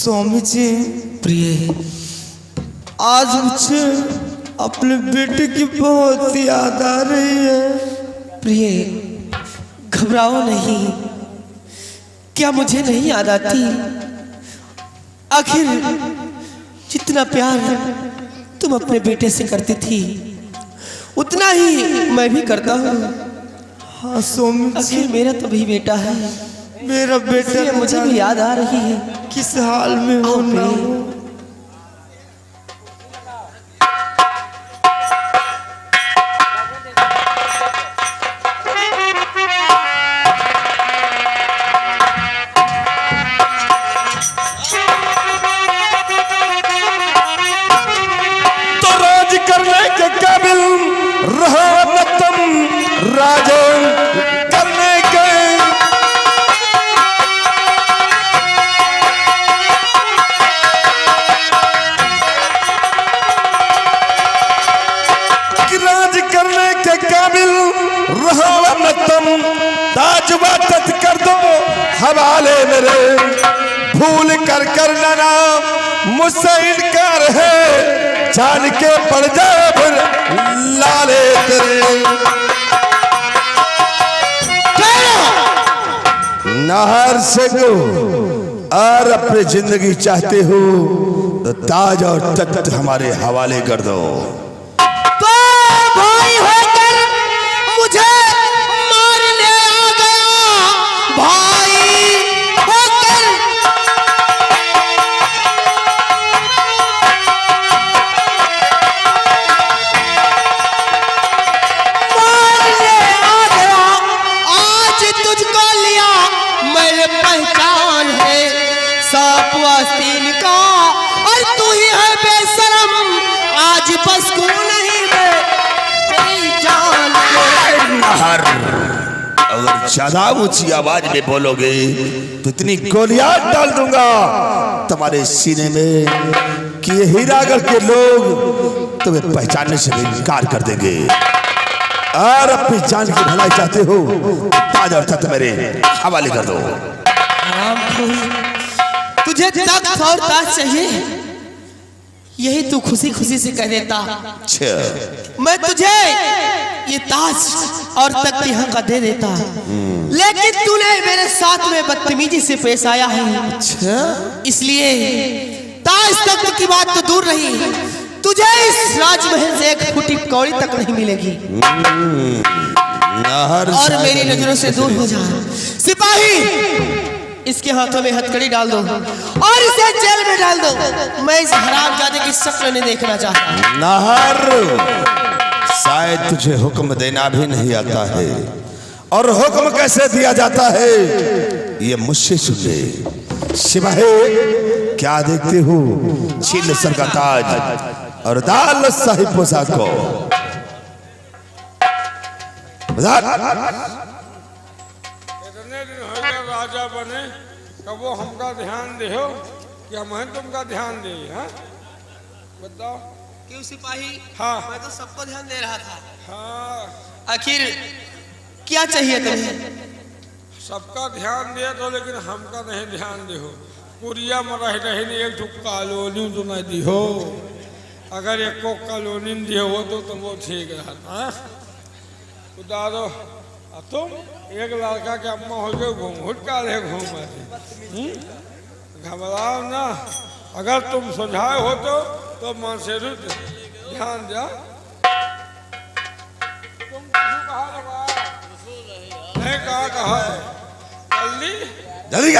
स्वामी जी प्रिय, आज मुझे अपने बेटे की बहुत याद आ रही है। प्रिय घबराओ नहीं, क्या मुझे नहीं याद आती? आखिर जितना प्यार तुम अपने बेटे से करती थी उतना ही मैं भी करता हूँ। हाँ स्वामी जी, आखिर मेरा तो भी बेटा है, मेरा बेटा मुझे भी याद आ रही है। किस हाल में हो ना हो। तो राज करने के काबिल रहा न तुम, राजन करने के राज करने के काबिल रहा न तुम, ताज वाटत कर दो हवाले मेरे, भूल कर करना ना मुझसे इनकार है, जान के पड़ जाए फिर लाले तेरे। नाहर से गो और अपनी जिंदगी चाहते हो तो ताज और तख्त हमारे हवाले कर दो। तो भाई होकर मुझे मारने आ गया, भाई होकर मारने आ गया। आज तुझको लिया मेरे पहचान है सांप आस्तीन का, और तू ही है बेशरम। आज बस को नहीं मैं तेरी जान के। नाहर, अगर ज्यादा ऊंची आवाज में बोलोगे तो इतनी गोलियां डाल दूंगा तुम्हारे सीने में कि ये हीरागढ़ के लोग तुम्हें पहचानने से भी इनकार कर देंगे। और अपनी जान की भलाई चाहते हो ताज और तख्त मेरे हवाले कर दो। तुझे तख्त और ताज चाहिए, यही तू खुशी खुशी से कह देता। मैं तुझे ये ताज और तख्त यहाँ का दे देता, लेकिन तूने मेरे साथ में बदतमीजी से पेश आया है। इसलिए ताज तख्त की बात तो दूर रही, तुझे इस राजमहल से एक फुटी कौड़ी तक नहीं मिलेगी। और मेरी नजरों से दूर हो जा। सिपाही, इसके हाथों में हथकड़ी डाल दो और इसे जेल में डाल दो। मैं इस हरामजादे की शक्ल नहीं देखना चाहता। नाहर, शायद तुझे हुक्म देना भी नहीं आता है, और हुक्म कैसे दिया जाता है ये मुझसे सुन ले। सिपाही, क्या देखते हो? छीन सर का ताज और डाल साहिब पोशाक को। राजा बने कब वो हमका ध्यान दे हो कि हम तुमका ध्यान दे? हाँ बताओ। क्यों सिपाही? हाँ मैं तो सबको ध्यान दे रहा था। हाँ, आखिर क्या चाहिए तुम्हें? सबका ध्यान दे तो लेकिन हमका नहीं ध्यान दे हो। पुरिया में रह रही नहीं एक कॉलोनी तो नहीं दी हो। अगर एक को कॉलोनी दी हो तो वो ठीक रहा। खुदा दो तुम एक लड़का के अम्मा हो गए घूम काले घूम घबराओ ना। अगर तुम सुझाव हो तो मां से ध्यान दिया। तुम कहा नहीं कहा जल्दी जल्दी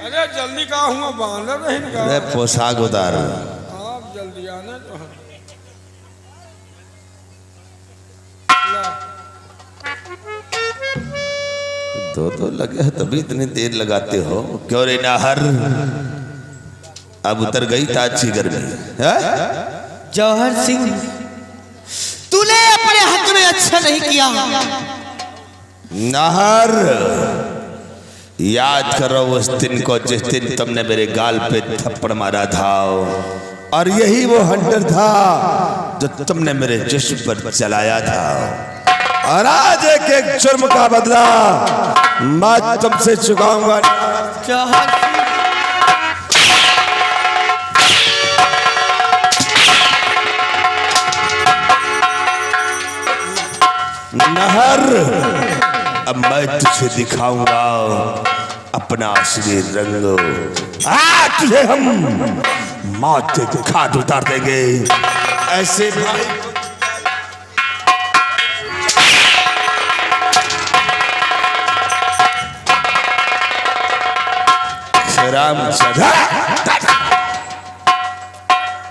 अरे जल्दी कहा हूँ बांधर नहीं पोशाक उतार। आप जल्दी आना तो तो लगे है तभी इतनी देर लगाते हो क्यों रे नाहर? अब उतर गई ताज की गर्मी। जौहर सिंह, तूने अपने हक में अच्छा नहीं किया। नाहर, याद करो उस दिन को जिस दिन तुमने मेरे गाल पे थप्पड़ मारा था, और यही वो हंटर था जो तुमने मेरे जिस्म पर चलाया था। और आज एक एक जुर्म का बदला मैं तुमसे चुकाऊंगा। जौहर सिंह, नहर, अब मैं तुझे दिखाऊंगा अपना असली रंग। आज तुझे हम मौत के घाट उतार देंगे। ऐसे भाई राम सदा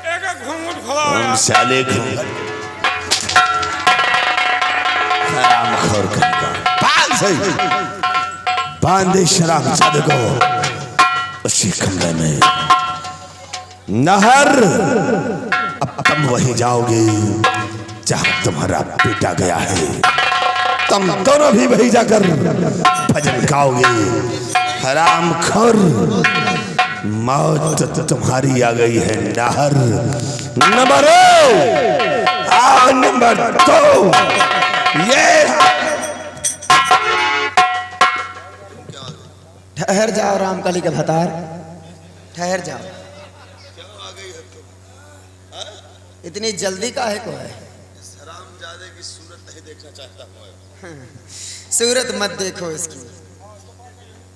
एक घूंघट खोला हम साले घूंघट हराम खोर करेगा। बांधे शराब जादू को उसी कमरे में। नहर, अब तुम वहीं जाओगे जहां तुम्हारा बेटा गया है। तुम दोनों भी वहीं जाकर भजन गाओगे। हराम खोर, मौत तुम्हारी आ गई है। नहर नंबर 2 ये ठहर जाओ रामकली के भतार, ठहर जाओ। इतनी जल्दी काहे को है? हरामजादे की सूरत नहीं देखना चाहता हूं। सूरत मत देखो इसकी,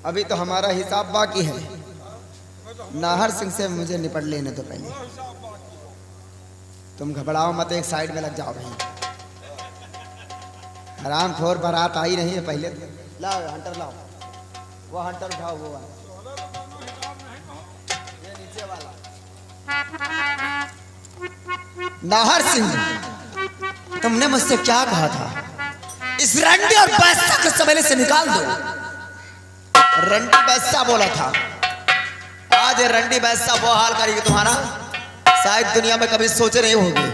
अभी तो हमारा हिसाब बाकी है। नाहर सिंह से मुझे निपट लेने दो पहले। तुम घबराओ मत, एक साइड में लग जाओ भाई। हराम खोर बारात आई नहीं है पहले। लाओ हंटर, लाओ वो हंटर उठाओ, वो वाला, ये नीचे वाला। नाहर सिंह, तुमने मुझसे क्या कहा था? इस रंडी और बैसा को सबेले से निकाल दो। रंडी बैसा बोला था, आज रंडी बैसा वो हाल करेगी तुम्हारा शायद दुनिया में कभी सोचे नहीं होगी।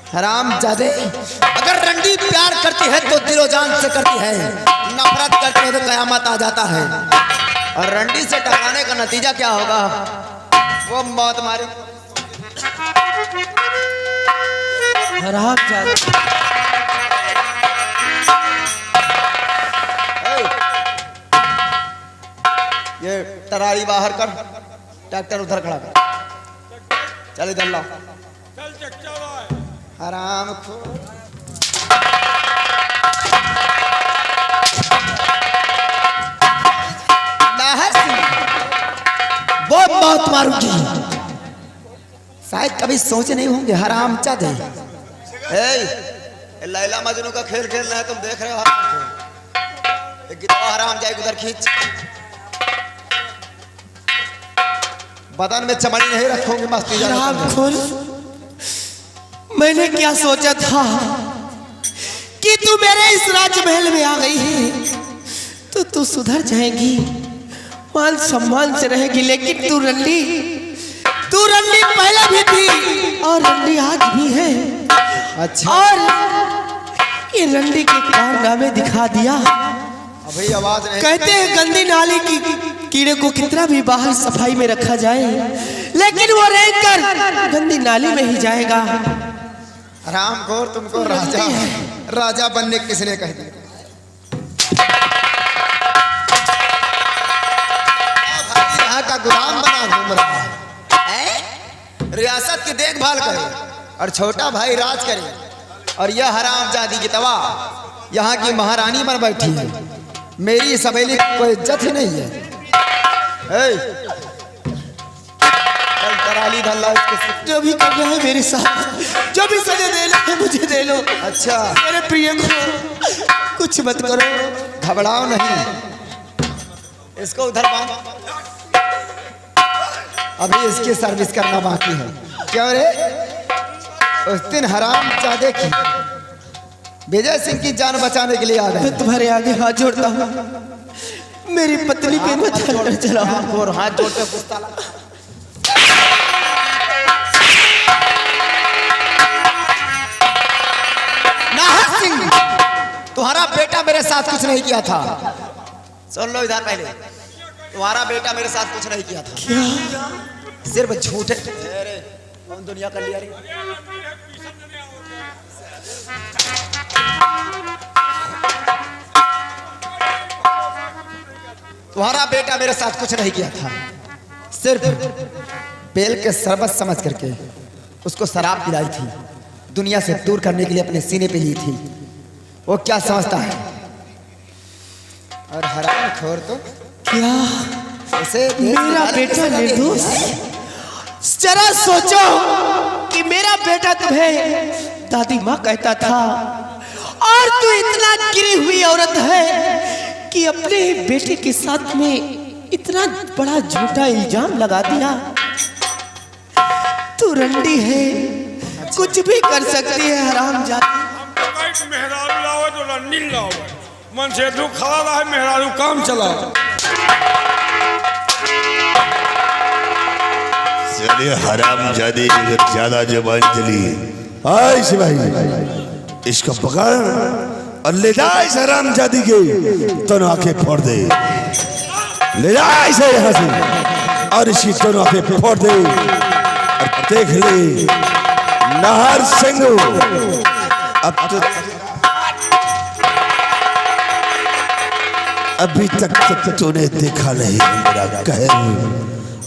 हराम जादे, अगर रंडी प्यार करती है तो दिलो जान से करती है, नफरत करती है तो कयामत आ जाता है। और रंडी से टकराने का नतीजा क्या होगा? वो मौत मारे। हराम जादे, ये तरारी बाहर कर, ट्रैक्टर उधर खड़ा कर, चल इधर लाओ। चल चच्चा भाई हराम खोर, नाहर सिंह, वो मौत मारूंगी। शायद कभी सोचे नहीं होंगे हराम चादे। लैला मजनू का खेल खेलना है, तुम देख रहे हो हराम खोर। गिद्दा हराम जाए उधर खींच, बदन में चमड़ी नहीं रखोगे मस्ती जाने हराम तुमने। खोर, मैंने क्या सोचा था कि तू मेरे इस राजमहल में आ गई है तो तू सुधर जाएगी, मान सम्मान से रहेगी। लेकिन तू रंडी पहले भी थी और रंडी आज भी है। अच्छा, और ये रंडी के कारनामे दिखा दिया। अभी आवाज नहीं। कहते हैं गंदी नाली की कीड़े को कितना भी बाहर सफाई में रखा जाए, लेकिन वो रेंग कर गंदी नाली में ही जाएगा। हराम खोर, तुमको राजा बनने किसने कह दिया? भाई यहाँ का गुलाम बना घूम रहा है। रियासत की देखभाल करे और छोटा भाई राज करे, और यह हरामजादी की तवा यहाँ की महारानी बन बैठी है। मेरी इस हवेली की कोई इज्जत ही नहीं है। चल तराली धल्ला इसके सिर। जो भी करना है मेरे साथ, जो भी सजा देना है मुझे दे लो। अच्छा, मेरे प्रिय को कुछ मत करो। घबराओ नहीं, इसको उधर बांध। अभी इसकी सर्विस करना बाकी है। क्यों रे? उस दिन हरामजादे की विजय सिंह की जान बचाने के लिए आ गए। मैं तुम्हारे आगे हाथ जोड़ता हूँ, मेरी पत्नी पे मत अंदर चलाओ। और हाथ जोड़ते पूछता लगा। नाहर सिंह, तुम्हारा बेटा मेरे साथ कुछ नहीं किया था। सुन लो इधर पहले, तुम्हारा बेटा मेरे साथ कुछ नहीं किया था। क्या? सिर्फ झूठे। अरे कौन दुनिया कर लिया रे? तुम्हारा बेटा मेरे साथ कुछ नहीं किया था, सिर्फ बेल के शरबत समझ करके उसको शराब पिलाई थी, दुनिया से दूर करने के लिए अपने सीने पे ली थी। वो क्या समझता है? और हराम खोर तो क्या उसे मेरा बेटा निर्दोष? जरा सोचो कि मेरा बेटा तुम्हें दादी माँ कहता था और तू इतना गिरी हुई औरत है कि अपने बेटे के साथ में इतना बड़ा झूठा इल्जाम लगा दिया। तू रंडी है, कुछ भी कर सकती है हरामजादी। हम तो कहीं मेहरारू लाओ तो रंडीन लाओ, मन से तू खड़ा रहा मेहरारू काम चलाओ। चलिए हरामजादी अगर ज्यादा जुबान चली हाय सिपाही इसको पकड़ और ले जा इस हरामजादी के दोनों आंखें फोड़ दे। ले जा इसे यहाँ से और इसकी दोनों आंखें फोड़ दे और देख ले नाहर सिंह अब तो अभी तक तूने देखा नहीं मेरा कहर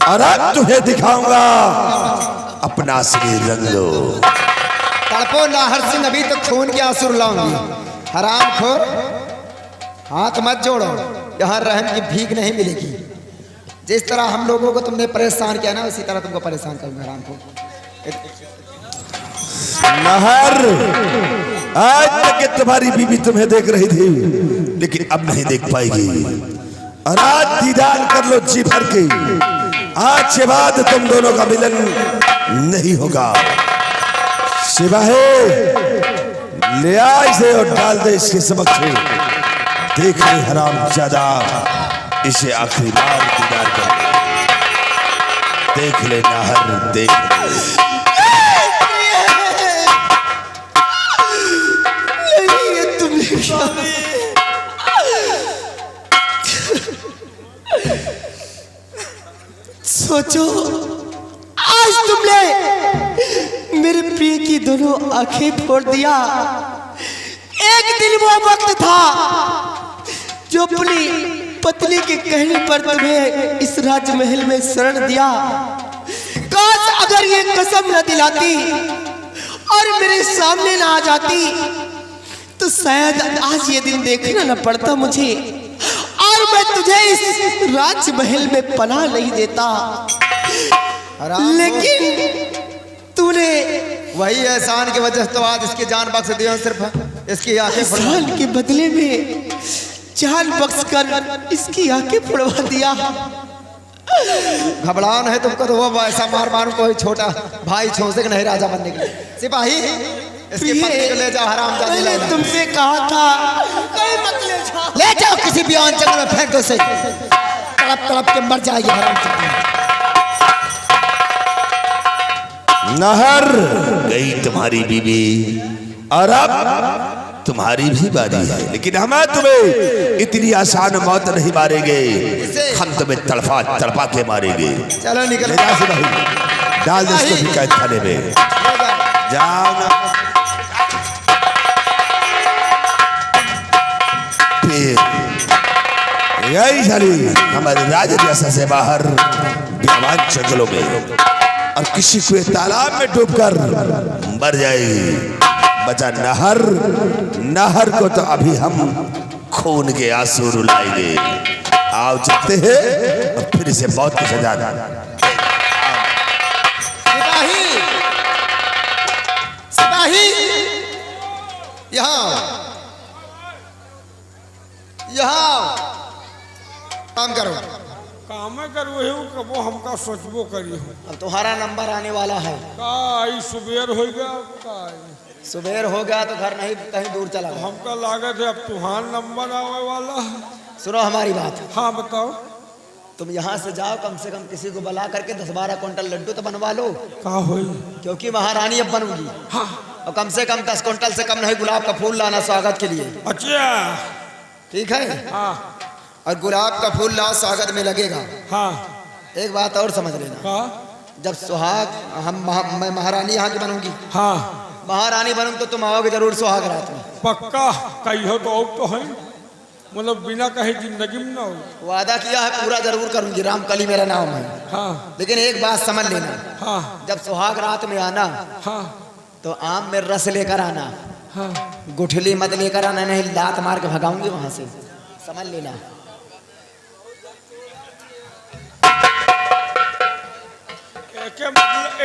और अब तुझे दिखाऊंगा अपना असली रंग। तड़पो नाहर सिंह, अभी तो खून के आंसू लाऊंगी। हराम खोर, हाथ मत जोड़ो, यहाँ रहम की भीख नहीं मिलेगी। जिस तरह हम लोगों को तुमने परेशान किया ना उसी तरह तुमको परेशान करूंगा। हराम खोर नाहर, आज तक के तुम्हारी बीवी तुम्हें देख रही थी लेकिन अब नहीं देख पाएगी और आज दीदार कर लो जी भर के। आज के बाद तुम दोनों का मिलन नहीं होगा। सिपाही ले आ इसे और डाल दे इसके समक्ष। देख ले हरामजादा इसे आखिरी बार दीदार कर। देख ले नाहर, देख ले। सोचो आज तुमने मेरे प्रिय की दोनों आंखें फोड़ दिया। एक दिन वो वक्त था जो अपनी पत्नी के कहने पर तुम्हें इस राजमहल में शरण दिया। काश अगर ये कसम न दिलाती और मेरे सामने ना आ जाती तो शायद आज ये दिन देखना न पड़ता मुझे और मैं तुझे इस राजमहल में पनाह नहीं देता। लेकिन तूने वही एहसान की वजह तो आज इसकी जान बख्श दिया। सिर्फ इसकी आंखें एहसान के बदले में जान बख्श कर इसकी आंखें फोड़वा दिया। घबराओ नहीं तुमको तो वो ऐसा मार मारू कोई छोटा भाई छोसे के नहीं राजा बनने के लिए। सिपाही इसके पत्नी को ले जाओ, हरामजादी ले जाओ। तुमसे कहा था कहीं मत ले जाओ। ले जाओ किसी बयान जंगल में फेंक दो उसे, तड़प तड़प के मर जाएगी हरामजादी। नाहर, गई तुम्हारी बीवी और अब तुम्हारी भी बारी है, लेकिन हम तुम्हें इतनी आसान मौत नहीं मारेंगे। हम तुम्हें तड़पा तड़पा के मारेंगे। चलो निकल ले जा सिपाही, डाल दे इसको भी कैद खाने में। जाओ ना। यही सारी हमारे राजद्वार से बाहर बेमान जंगलों में और किसी को तालाब में डूबकर मर जाए। बचा नाहर, नाहर को तो अभी हम खून के आंसू रुलाएंगे। आओ चलते हैं और फिर इसे मौत की सजा। सिपाही, सिपाही यहाँ यहाँ काम करो। काम कर वही कबो हमका सोचबो करी हो। अब तुम्हारा नंबर आने वाला है। का आई सुबेर हो गया का सुबेर हो गया तो घर नहीं कहीं दूर चला गया। हमका लागत है अब तुम्हारा नंबर आने वाला है। सुनो हमारी बात। हाँ बताओ। तुम यहाँ से जाओ, कम से कम किसी को बुला करके 10-12 क्विंटल लड्डू तो बनवा लो। का होई? क्योंकि महारानी अब बनूंगी। हाँ। और कम से कम 10 क्विंटल से कम नहीं गुलाब का फूल लाना स्वागत के लिए। अच्छा ठीक है? हाँ। और गुलाब का फूल लाओ, स्वागत में लगेगा। हाँ। एक बात और समझ लेना। का? जब सुहाग मैं महारानी यहाँ की बनूंगी। हाँ। महारानी बनूंगी तो तुम आओगे जरूर सुहाग रात में। पक्का कहियो तो और तो है, मतलब बिना कहे जिंदगी में ना हो। वादा किया है, पूरा जरूर करूंगी। रामकली मेरा नाम है। हाँ। लेकिन एक बात समझ लेना। हाँ। जब सुहाग रात में आना हाँ। तो आम में रस लेकर आना। हाँ गुठली मत लेकर आना, नहीं लात मार के भगाऊंगी वहां से, समझ लेना।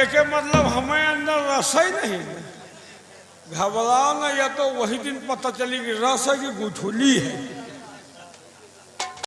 एके मतलब हमें अंदर रस ही नहीं, घबराओ ना, या तो वही दिन पता चली कि रस है कि गुठली है।